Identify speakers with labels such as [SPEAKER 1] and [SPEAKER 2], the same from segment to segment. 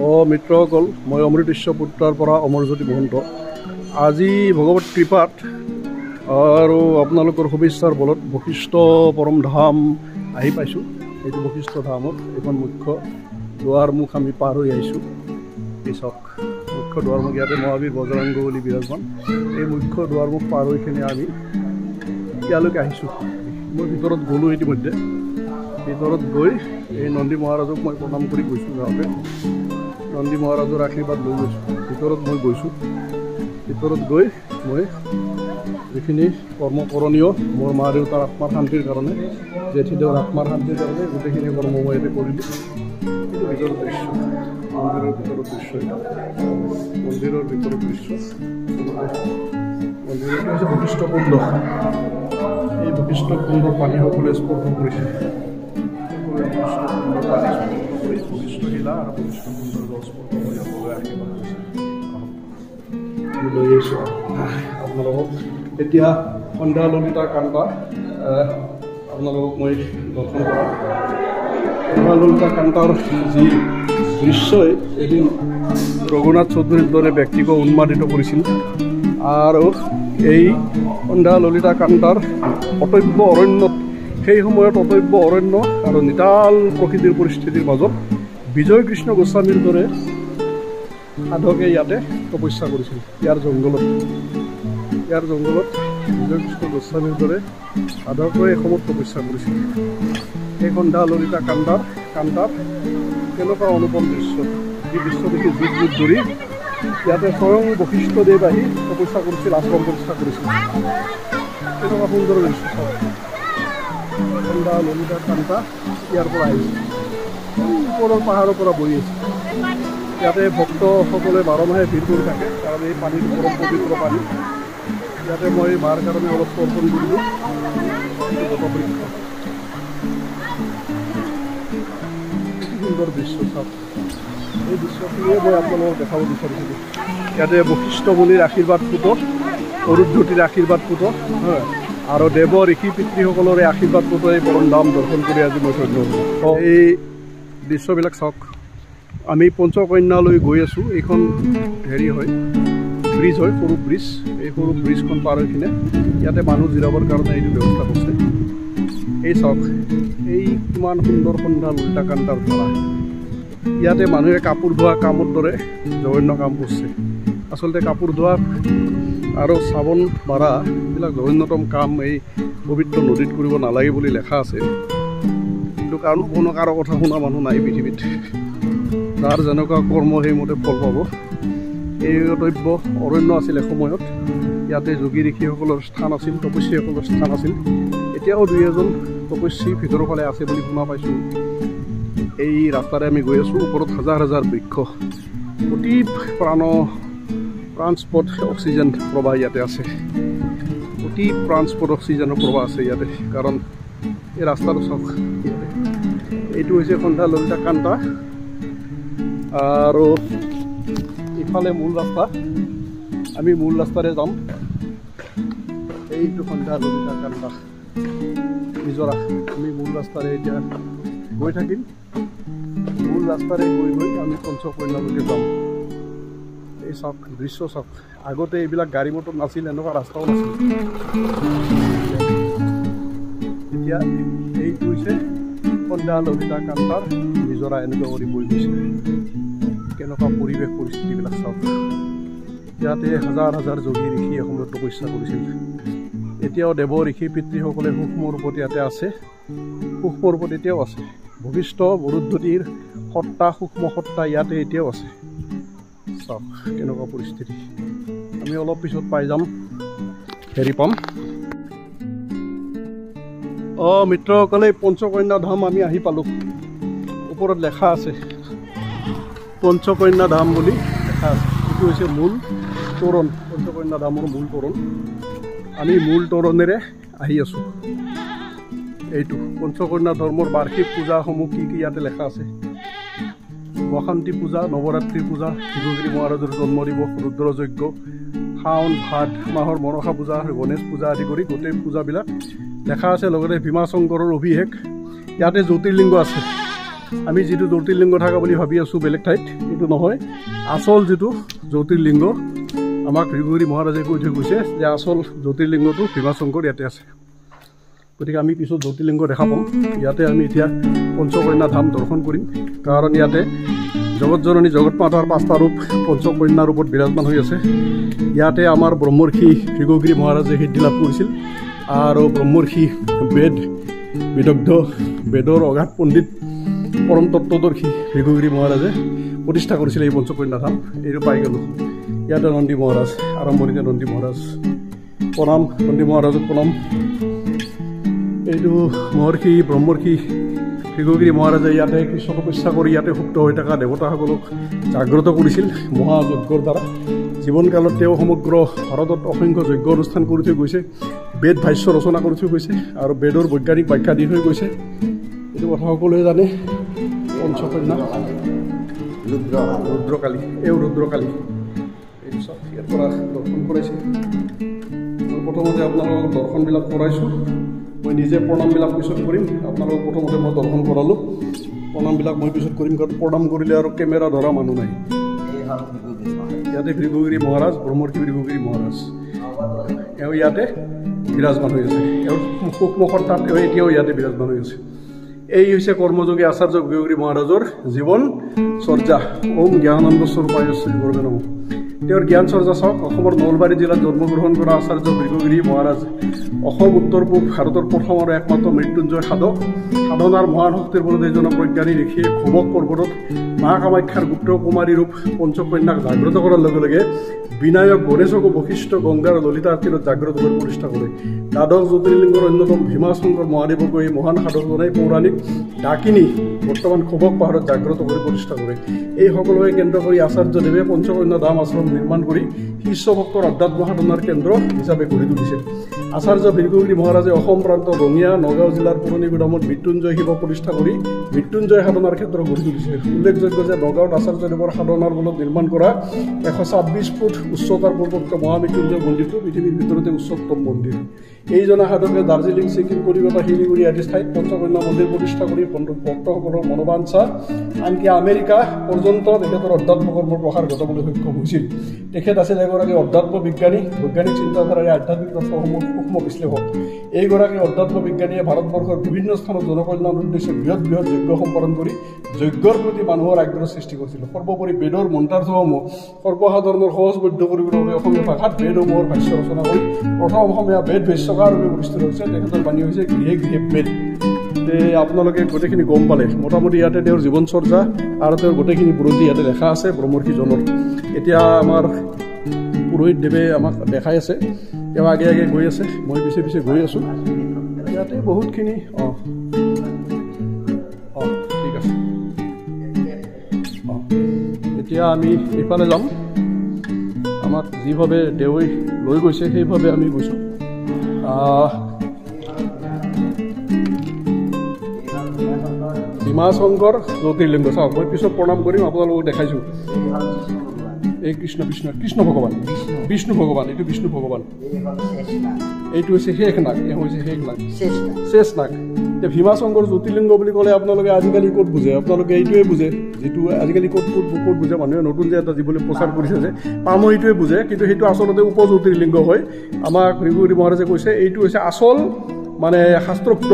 [SPEAKER 1] মিত্ৰসকল, মই অমৃতশ্য পুত্ৰৰ পৰা অমৰজ্যোতি মহন্ত। আজি ভগৱত কৃপাত আৰু আপোনালোকৰ শুভেচ্ছাৰ বলত বশিষ্ঠ পৰম ধাম আহি পাইছোঁ। এইটো বশিষ্ঠ ধামত এইখন মুখ্য দুৱাৰমুখ আমি পাৰ হৈ আহিছোঁ। এই চাওক, মুখ্য দুৱাৰমুখ ইয়াতে মহাবীৰ বজৰংগ বুলি বিৰাজমান। এই মুখ্য দুৱাৰমুখ পাৰ হৈ কিনে আমি ইয়ালৈকে আহিছোঁ। মই ভিতৰত গ'লোঁ, ইতিমধ্যে ভিতৰত গৈ এই নন্দী মহাৰাজক মই প্ৰণাম কৰি গৈছোঁ। যাওঁতে নন্দী মহাৰাজৰ আশীৰ্বাদ লৈ গৈছোঁ। ভিতৰত মই গৈছোঁ। ভিতৰত গৈ মই যিখিনি কৰ্ম কৰণীয় মোৰ মা দেউতাৰ আত্মাৰ শান্তিৰ কাৰণে, জেঠীদেউৰ আত্মাৰ শান্তিৰ কাৰণে গোটেইখিনি কৰ্ম মই ইয়াতে কৰিলোঁ। এইটো ভিতৰৰ দৃশ্য, মন্দিৰৰ ভিতৰৰ দৃশ্য। এটা মন্দিৰৰ ভিতৰৰ দৃশ্য। মন্দিৰটো হৈছে বশিষ্ঠ কুণ্ড। এই বশিষ্ঠ কুণ্ডৰ পানী সকলোৱে স্পৰ্শ কৰিছে। বশিষ্ঠ শিলা আৰু বশিষ্ঠ কুণ্ডৰ জল স্পৰ্শ কৰি সকলোৱে আশীৰ্বাদ লৈ আহিছোঁ আপোনালোকক। এতিয়া সন্ধ্যা ললিতা কান্তা আপোনালোকক মই দৰ্শন কৰাম। সন্ধ্যা ললিতা কান্তাৰ যি দৃশ্যই এদিন ৰঘুনাথ চৌধুৰীৰ দৰে ব্যক্তিক উন্মাদিত কৰিছিল। আৰু এই সন্ধ্যা ললিতা কান্তাৰ অটব্য অৰণ্যত, সেই সময়ত অটব্য অৰণ্য আৰু নিতাল প্ৰকৃতিৰ পৰিস্থিতিৰ মাজত বিজয় কৃষ্ণ গোস্বামীৰ দৰে সাধকে ইয়াতে তপস্যা কৰিছিল। ইয়াৰ জংঘলত বিজয় কৃষ্ণ গোস্বামীৰ দৰে সাধকে এসময়ত তপস্যা কৰিছিল। এই সন্ধ্যা ললিতা কান্তাৰ কেনেকুৱা অনুপম দৃশ্য। এই দৃশ্য দেখি যুগ যুগ ধৰি ইয়াতে স্বয়ং বশিষ্ঠদেৱ আহি তপস্যা কৰিছিল, আশ্ৰম প্ৰতিষ্ঠা কৰিছিল। কেনেকুৱা সুন্দৰ দৃশ্য। সন্ধ্যা ললিতা কান্তা ইয়াৰ পৰা আহিছে, ওপৰৰ পাহাৰৰ পৰা বৈ আছে। ইয়াতে ভক্তসকলে 12 মাহে ভিৰ কৰি থাকে, কাৰণ এই পানীটো পৰম পবিত্ৰ পানী। ইয়াতে মই মাৰ কাৰণে অলপ তৰ্পণ কৰিলোঁ। বটবৃক্ষ, সুন্দৰ দৃশ্য চাওক। এই দৃশ্যখিনিয়ে মই আপোনালোকক দেখাব বিচাৰিছিলোঁ। ইয়াতে বশিষ্ঠ মুনিৰ আশীৰ্বাদ পুত, অৰুন্ধতীৰ আশীৰ্বাদ পুত, হয়, আৰু দেৱ ঋষি পিতৃসকলৰে আশীৰ্বাদ পুত এই পৰম ধাম দৰ্শন কৰি আজি মই ধন্য হ'লোঁ। এই দৃশ্যবিলাক চাওক। আমি পঞ্চকন্যালৈ গৈ আছোঁ। এইখন হয়, ব্ৰিজ হয়, সৰু ব্ৰিজ। এই সৰু ব্ৰিজখন পাৰ হৈ কিনে ইয়াতে মানুহ জিৰাবৰ কাৰণে এইটো ব্যৱস্থা কৰিছে। এই চাওক, এই কিমান সুন্দৰ সন্ধ্যা ললিতা কান্তাৰ ধাৰা। ইয়াতে মানুহে কাপোৰ ধোৱা কামৰ দৰে জঘন্য কাম কৰিছে। আচলতে কাপোৰ ধোৱা আৰু চাবোন মাৰা এইবিলাক জঘন্যতম কাম এই পবিত্ৰ নদীত কৰিব নালাগে বুলি লেখা আছে। কিন্তু কোনো কাৰো কথা শুনা মানুহ নাই পৃথিৱীত। যাৰ যেনেকুৱা কৰ্ম সেইমতে ফল পাব। এই অটব্য অৰণ্য আছিল এসময়ত। ইয়াতে যোগী ঋষিসকলৰ স্থান আছিল, তপস্বীসকলৰ স্থান আছিল। এতিয়াও 2-এজন তপস্বী ভিতৰৰ ফালে আছে বুলি শুনা পাইছোঁ। এই ৰাস্তাৰে আমি গৈ আছোঁ। ওপৰত হাজাৰ হাজাৰ বৃক্ষ, অতি প্ৰাণস্পদ অক্সিজেন প্ৰবাহ ইয়াতে আছে। অতি প্ৰাণস্পদ অক্সিজেনৰ প্ৰবাহ আছে ইয়াতে, কাৰণ এই ৰাস্তাটো চাওক। এইটো হৈছে সন্ধ্যা ললিতা কান্তা আৰু ইফালে মূল ৰাস্তা। আমি মূল ৰাস্তাৰে যাম। এইটো সন্ধ্যা ললিতা কান্তা নিজৰা। আমি মূল ৰাস্তাৰে এতিয়া গৈ থাকিম। মূল ৰাস্তাৰে গৈ গৈ আমি পঞ্চকন্যালৈকে যাম। এই চাওক, দৃশ্য চাওক। আগতে এইবিলাক গাড়ী মটৰ নাছিল, এনেকুৱা ৰাস্তাও নাছিল। এতিয়া এইটো হৈছে সন্ধ্যা ললিতা কান্তাৰ নিজৰা। এনেকুৱা কৰি বৈ গৈছে। কেনেকুৱা পৰিৱেশ পৰিস্থিতিবিলাক চাওক। ইয়াতে হাজাৰ হাজাৰ যোগী ঋষি এসময়ত তপস্যা কৰিছিল। এতিয়াও দেৱ ঋষি পিতৃসকলে সূক্ষ্ম ৰূপত ইয়াতে আছে। সূক্ষ্ম ৰূপত এতিয়াও আছে। বশিষ্ঠ অৰুন্ধতীৰ সত্তা, সূক্ষ্ম সত্তা ইয়াতে এতিয়াও আছে। চাওক কেনেকুৱা পৰিস্থিতি। আমি অলপ পিছত পাই যাম, পাম। মিত্ৰসকলে, পঞ্চকন্যা ধাম আমি আহি পালোঁ। ওপৰত লেখা আছে পঞ্চকন্যা ধাম বুলি লেখা আছে। এইটো হৈছে মূল তোৰণ, পঞ্চকন্যা ধামৰ মূল তোৰণ। আমি মূল তোৰণেৰে আহি আছোঁ। এইটো পঞ্চকন্যা ধৰ্মৰ বাৰ্ষিক পূজাসমূহ কি কি ইয়াতে লেখা আছে। বসন্তী পূজা, নৱৰাত্ৰি পূজা, শিৱগিৰি মহাৰাজৰ জন্ম দিৱস, ৰুদ্ৰযজ্ঞ, শাওণ ভাদ মাহৰ মনসা পূজা, গণেশ পূজা আদি কৰি গোটেই পূজাবিলাক লেখা আছে। লগতে ভীমা শংকৰৰ অভিষেক। ইয়াতে জ্যোতিৰ্লিংগ আছে। আমি যিটো জ্যোতিৰ্লিংগ থকা বুলি ভাবি আছোঁ বেলেগ ঠাইত এইটো নহয় আচল যিটো জ্যোতিৰ্লিংগ আমাক ভৃগুগিৰি মহাৰাজে কৈ থৈ গৈছে যে আচল জ্যোতিৰ্লিংগটো ভীমাশংকৰ ইয়াতে আছে গতিকে আমি পিছত জ্যোতিৰ্লিংগ দেখা পাম ইয়াতে আমি এতিয়া পঞ্চকন্যা ধাম দৰ্শন কৰিম কাৰণ ইয়াতে জগতজননী জগতমাতাৰ 5টা ৰূপ পঞ্চকন্যাৰ ৰূপত বিৰাজমান হৈ আছে ইয়াতে আমাৰ ব্ৰহ্মৰ্ষি ভৃগুগিৰি মহাৰাজে সিদ্ধি লাভ কৰিছিল আৰু ব্ৰহ্মৰ্ষি বেদ বিদগ্ধ বেদৰ অগাধ পণ্ডিত পৰম তত্ত্বদৰ্শী ভৃগুগিৰি মহাৰাজে প্ৰতিষ্ঠা কৰিছিল এই পঞ্চকন্যা ধাম এইটো পাই গ'লোঁ ইয়াতে নন্দী মহাৰাজ আৰম্ভণিতে নন্দী মহাৰাজ প্ৰণাম নন্দী মহাৰাজক প্ৰণাম এইটো মহৰ্ষি ব্ৰহ্মৰ্ষি ভৃগুগিৰি মহাৰাজে ইয়াতে কৃষ্ণ তপস্যা কৰি ইয়াতে সুপ্ত হৈ থকা দেৱতাসকলক জাগ্ৰত কৰিছিল মহাযজ্ঞৰ দ্বাৰা জীৱনকালত তেওঁ সমগ্ৰ ভাৰতত অসংখ্য যজ্ঞ অনুষ্ঠান কৰি থৈ গৈছে বেদ ভাষ্য ৰচনা কৰি থৈ গৈছে আৰু বেদৰ বৈজ্ঞানিক ব্যাখ্যা দি থৈ গৈছে এইটো কথা সকলোৱে জানে পঞ্চকন্যা ৰুদ্ৰকালী এই ৰুদ্ৰকালী এইটো চব ইয়াৰ পৰা দৰ্শন কৰাইছে প্ৰথমতে আপোনালোকক দৰ্শনবিলাক কৰাইছোঁ মই নিজে প্ৰণামবিলাক পিছত কৰিম আপোনালোকক প্ৰথমতে মই দৰ্শন কৰালোঁ প্ৰণামবিলাক মই পিছত কৰিম কাৰণ প্ৰণাম কৰিলে আৰু কেমেৰা ধৰা মানুহ নাই ইয়াতে ভৃগুগিৰি মহাৰাজ ব্ৰহ্মৰ্ষি ভৃগুগিৰি মহাৰাজ এওঁ ইয়াতে বিৰাজমান হৈ আছে এওঁৰ মুখৰ তাত তেওঁ এতিয়াও ইয়াতে বিৰাজমান হৈ আছে এই হৈছে কৰ্মযোগী আচাৰ্য ভৃগুগিৰি মহাৰাজৰ জীৱন চৰ্যা ওম জ্ঞানানন্দ স্বৰূপায় শ্ৰী গুৰুৱে নমঃ তেওঁৰ জ্ঞান চৰ্যা চাওক অসমৰ নলবাৰী জিলাত জন্মগ্ৰহণ কৰা আচাৰ্য ভৃগুগিৰি মহাৰাজ অসম উত্তৰ পূব ভাৰতৰ প্ৰথম আৰু একমাত্ৰ মৃত্যুঞ্জয় সাধক সাধনাৰ মহান শক্তিৰ বলত এজন প্ৰজ্ঞানী ঋষিয়ে ভৱক পৰ্বতত মা কামাখ্যাৰ গুপ্ত কুমাৰী ৰূপ পঞ্চকন্যাক জাগ্ৰত কৰাৰ লগে লগে বিনায়ক গণেশক বশিষ্ঠ গংগাৰ ললিতাৰ তীৰত জাগ্ৰত কৰি প্ৰতিষ্ঠা কৰে দ্বাদশ জ্যোতিৰ্লিংগৰ অন্যতম ভীমাশংকৰ মহাদেৱক এই মহান সাধকজনে পৌৰাণিক ডাকিনী বৰ্তমান খবক পাহাৰত জাগ্ৰত কৰি প্ৰতিষ্ঠা কৰে এই সকলোকে কেন্দ্ৰ কৰি আচাৰ্যদেৱে পঞ্চকন্যা ধাম আশ্ৰম নিৰ্মাণ কৰি শিষ্য ভক্তৰ অধ্যাত্ম সাধনাৰ কেন্দ্ৰ হিচাপে গঢ়ি তুলিছিল আচাৰ্য ভৃগুগিৰি মহাৰাজে অসম প্ৰান্তৰ ৰঙিয়া নগাঁও জিলাৰ পুৰণি গুদামত মৃত্যুঞ্জয় শিৱ প্ৰতিষ্ঠা কৰি মৃত্যুঞ্জয় সাধনাৰ ক্ষেত্ৰ গঢ়ি তুলিছিল উল্লেখযোগ্য যে নগাঁৱত আচাৰ্যদেৱৰ সাধনাৰ বলত নিৰ্মাণ কৰা 126 ফুট উচ্চতাৰ পূৰ্বক মহামৃত্যুঞ্জয় মন্দিৰটো পৃথিৱীৰ ভিতৰতে উচ্চতম মন্দিৰ এইজনা সাধকে দাৰ্জিলিং ছিকিম কলিকতা শিলিগুৰি আদি ঠাইত পঞ্চকন্যা মন্দিৰ প্ৰতিষ্ঠা কৰি ভক্তসকলৰ মনোবাঞ্ছা আনকি আমেৰিকা পৰ্যন্ত তেখেতৰ অধ্যাত্ম কৰ্মৰ প্ৰসাৰ ঘটাবলৈ সক্ষম হৈছিল তেখেত আছিল এগৰাকী অধ্যাত্ম বিজ্ঞানী বৈজ্ঞানিক চিন্তাধাৰাৰে আধ্যাত্মিক তত্ত্বসমূহ সূক্ষ্ম বিশ্লেষক এইগৰাকী অধ্যাত্ম বিজ্ঞানীয়ে ভাৰতবৰ্ষৰ বিভিন্ন স্থানত জনকল্যাণৰ উদ্দেশ্যে বৃহৎ বৃহৎ যজ্ঞ সম্পাদন কৰি যজ্ঞৰ প্ৰতি মানুহৰ আগ্ৰহ সৃষ্টি কৰিছিল সৰ্বোপৰি বেদৰ মন্ত্ৰাৰ্থসমূহ সৰ্বসাধাৰণৰ সহজবদ্ধ কৰিবলৈ বাবে অসমীয়া ভাষাত বেদসমূহৰ ভাষ্য ৰচনা কৰি প্ৰথম অসমীয়া বেদ ভাষ্যকাৰ ৰূপে প্ৰতিষ্ঠিত হৈছে তেখেতৰ বাণী হৈছে গৃহে গৃহে বেদ আপোনালোকে গোটেইখিনি গম পালে মোটামুটি ইয়াতে তেওঁৰ জীৱন চৰ্চা আৰু তেওঁৰ গোটেইখিনি বুৰঞ্জী ইয়াতে লেখা আছে ব্ৰহ্মৰ্ষিজনৰ এতিয়া আমাৰ পুৰোহিতদেৱে আমাক দেখাই আছে তেওঁ আগে আগে গৈ আছে মই পিছে পিছে গৈ আছোঁ ইয়াতে বহুতখিনি ঠিক আছে এতিয়া আমি এইফালে যাম আমাক যিভাৱে দেৱই লৈ গৈছে সেইভাৱে আমি গৈছোঁ ভীমাশংকৰ জ্যোতিৰ্লিংগ চাওক মই পিছত প্ৰণাম কৰিম আপোনালোকক দেখাইছোঁ এই কৃষ্ণ কৃষ্ণ কৃষ্ণ ভগৱান বিষ্ণু ভগৱান এইটো বিষ্ণু ভগৱান এইটো হৈছে শেষ নাগ এই হৈছে শেষ নাগ শেষ নাগ এতিয়া ভীমাশংকৰ জ্যোতিৰ্লিংগ বুলি ক'লে আপোনালোকে আজিকালি ক'ত বুজে আপোনালোকে এইটোৱে বুজে যিটো আজিকালি ক'ত বুজে মানুহে নতুন যে এটা যিবলৈ প্ৰচাৰ কৰিছে যে পাম এইটোৱে বুজে কিন্তু সেইটো আচলতে উপজ্যোতিৰ্লিংগ হয় আমাক ভৃগুগিৰি মহাৰাজে কৈছে এইটো হৈছে আচল মানে শাস্ত্ৰোক্ত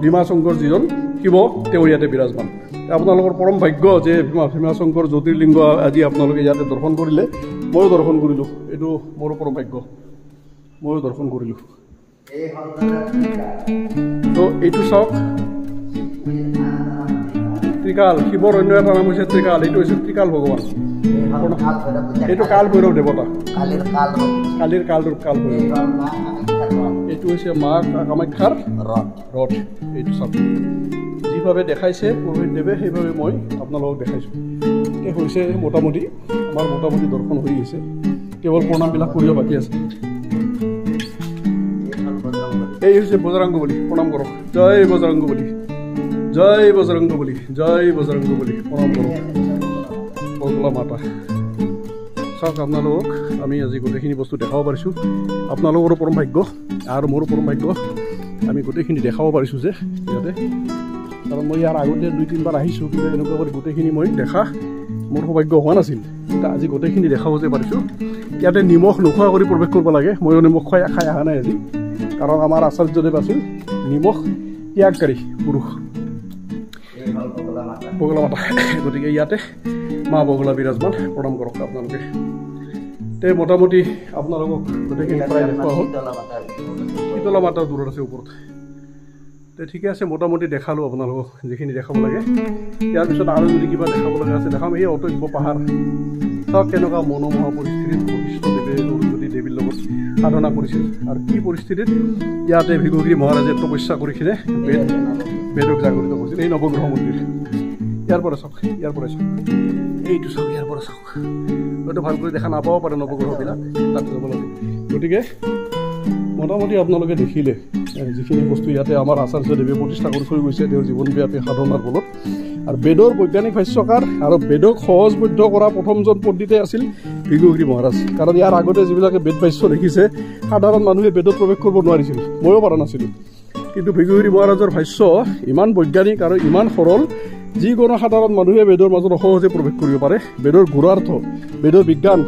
[SPEAKER 1] ভীমাশংকৰ যিজন শিৱ তেওঁ ইয়াতে বিৰাজমান আপোনালোকৰ পৰম ভাগ্য যে ভীমাশংকৰ জ্যোতিৰ্লিংগ আজি আপোনালোকে ইয়াতে দৰ্শন কৰিলে ময়ো দৰ্শন কৰিলোঁ এইটো মোৰো পৰম ভাগ্য ময়ো দৰ্শন কৰিলোঁ তো এইটো চাওক ত্ৰিকাল শিৱৰ অন্য এটা নাম হৈছে ত্ৰিকাল এইটো হৈছে ত্ৰিকাল ভগৱান এইটো কাল ভৈৰৱ দেৱতা কালিৰ কাল ৰূপ কাল ভৈৰৱ এইটো হৈছে মা কামাখ্যাৰ ৰথ এইটো চাওক যিভাৱে দেখাইছে পুৰোহিতদেৱে সেইভাৱে মই আপোনালোকক দেখাইছোঁ এই হৈছে মোটামুটি আমাৰ মোটামুটি দৰ্শন হৈ গৈছে কেৱল প্ৰণামবিলাক কৰিব বাকী আছে এই হৈছে বজৰংগবলী প্ৰণাম কৰক জয় বজৰংগবলী জয় বজৰংগবলী জয় বজৰংগবলী প্ৰণাম কৰক বগলা মাতা চাওক আপোনালোকক আমি আজি গোটেইখিনি বস্তু দেখাব পাৰিছোঁ আপোনালোকৰো পৰম ভাগ্য আৰু মোৰো পৰম ভাগ্য আমি গোটেইখিনি দেখাব পাৰিছোঁ যে ইয়াতে কাৰণ মই ইয়াৰ আগতে 2-3 বাৰ আহিছোঁ, কিন্তু এনেকুৱা কৰি গোটেইখিনি মই দেখা মোৰ সৌভাগ্য হোৱা নাছিল। এতিয়া আজি গোটেইখিনি দেখাব যে পাৰিছোঁ। ইয়াতে নিমখ নোখোৱা কৰি প্ৰৱেশ কৰিব লাগে। ময়ো নিমখ খাই অহা নাই আজি, কাৰণ আমাৰ আচাৰ্যদেৱ আছিল নিমখ ত্যাগকাৰী পুৰুষ, বগলা মাতা। গতিকে ইয়াতে মা বগলা বিৰাজমান, প্ৰণাম কৰক আপোনালোকে। তে মোটামুটি আপোনালোকক গোটেইখিনি প্ৰায় দেখুওৱা হ'ল। শীতলা মাতাৰ দূৰত আছে ওপৰত। তে ঠিকে আছে, মোটামুটি দেখালোঁ আপোনালোকক যিখিনি দেখাব লাগে। ইয়াৰ পিছত আৰু যদি কিবা দেখাব লগা আছে দেখাম। এই অটব্য পাহাৰ চাওক কেনেকুৱা মনোমোহা পৰিস্থিতিত বশিষ্ঠদেৱে অৰুন্ধতী দেৱীৰ লগত সাধনা কৰিছিল, আৰু কি পৰিস্থিতিত ইয়াতে ভিঘুগিৰি মহাৰাজে তপস্যা কৰি কিনে বেদক জাগৰিত কৰিছিল। এই নৱগ্ৰহ মন্দিৰ ইয়াৰ পৰা চাওক, ইয়াৰ পৰা চাওক, এইটো চাওক, ইয়াৰ পৰা চাওক। হয়তো ভালকৈ দেখা নাপাব পাৰে নৱগ্ৰহবিলাক, তাত যাব লাগিব। গতিকে মোটামুটি আপোনালোকে দেখিলে যিখিনি বস্তু ইয়াতে আমাৰ আচাৰ্যদেৱে প্ৰতিষ্ঠা কৰি থৈ গৈছে তেওঁৰ জীৱনব্যাপী সাধনাৰ ফলত। আৰু বেদৰ বৈজ্ঞানিক ভাষ্যকাৰ আৰু বেদক সহজবদ্ধ কৰা প্ৰথমজন পণ্ডিতে আছিল ভিঘুগিৰি মহাৰাজ। কাৰণ ইয়াৰ আগতে যিবিলাকে বেদ ভাষ্য লিখিছে, সাধাৰণ মানুহে বেদত প্ৰৱেশ কৰিব নোৱাৰিছিল, ময়ো পৰা নাছিলোঁ। কিন্তু ভিঘুগিৰি মহাৰাজৰ ভাষ্য ইমান বৈজ্ঞানিক আৰু ইমান সৰল, যিকোনো সাধাৰণ মানুহে বেদৰ মাজত সহজে প্ৰৱেশ কৰিব পাৰে। বেদৰ গূঢ়াৰ্থ, বেদৰ বিজ্ঞান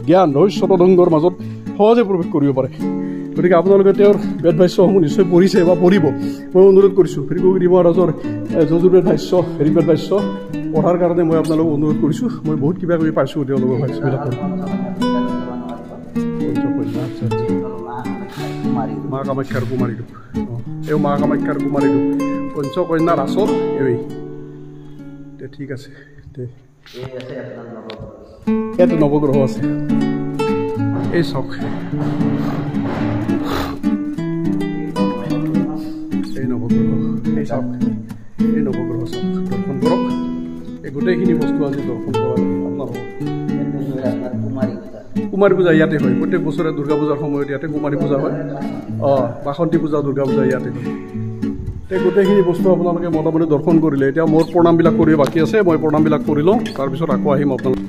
[SPEAKER 1] জ্ঞান ৰহস্য তদংগৰ মাজত সহজে প্ৰৱেশ কৰিব পাৰে। গতিকে আপোনালোকে তেওঁৰ বেদ ভাষ্যসমূহ নিশ্চয় পঢ়িছে বা পঢ়িব। মই অনুৰোধ কৰিছোঁ ভিঘুগিৰি মহাৰাজৰ যজুৰ্বেদ ভাষ্য, ঋগ্বেদ ভাষ্য পঢ়াৰ কাৰণে মই আপোনালোকক অনুৰোধ কৰিছোঁ। মই বহুত কিবা কিবি পাইছোঁ তেওঁলোকৰ ভাষ্যবিলাক। মা কামাখ্যাৰ কুমাৰীটো, এই মা কামাখ্যাৰ কুমাৰীটো পঞ্চকন্যাৰ আচল এই। ঠিক আছে, ইয়াতে নৱগ্ৰহ আছে। এই চাওক, এই নৱগ্ৰহ, এই চাওক, এই নৱগ্ৰহ চাওক, দৰ্শন কৰক। এই গোটেইখিনি বস্তু আজি দৰ্শন কৰা আপোনালোকক। কুমাৰী পূজা ইয়াতে হয় প্ৰত্যেক বছৰে। দুৰ্গা পূজাৰ সময়ত ইয়াতে কুমাৰী পূজা হয়। বাসন্তী পূজা, দুৰ্গা পূজা ইয়াতে হয়। গোটেইখিনি বস্তু আপোনালোকে মোটামুটি দৰ্শন কৰিলে। এতিয়া মোৰ প্ৰণামবিলাক কৰিব বাকী আছে, মই প্ৰণামবিলাক কৰি লওঁ, তাৰপিছত আকৌ আহিম আপোনালোক।